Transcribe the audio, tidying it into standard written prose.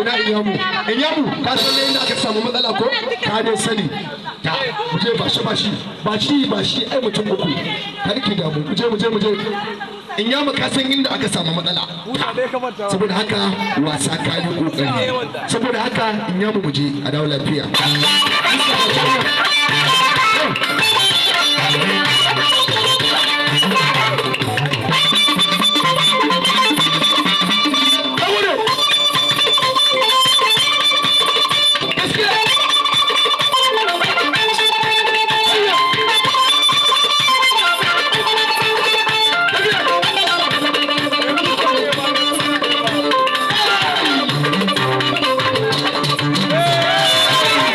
ina Inyamu ka san ne inda aka samu matsala ko ka dai sani ta muje ba shi ai mutum uku kar ki damu muje Inyamu ka san inda aka samu matsala saboda haka wasa ka yi kokari saboda haka Inyamu muje a dawo lafiya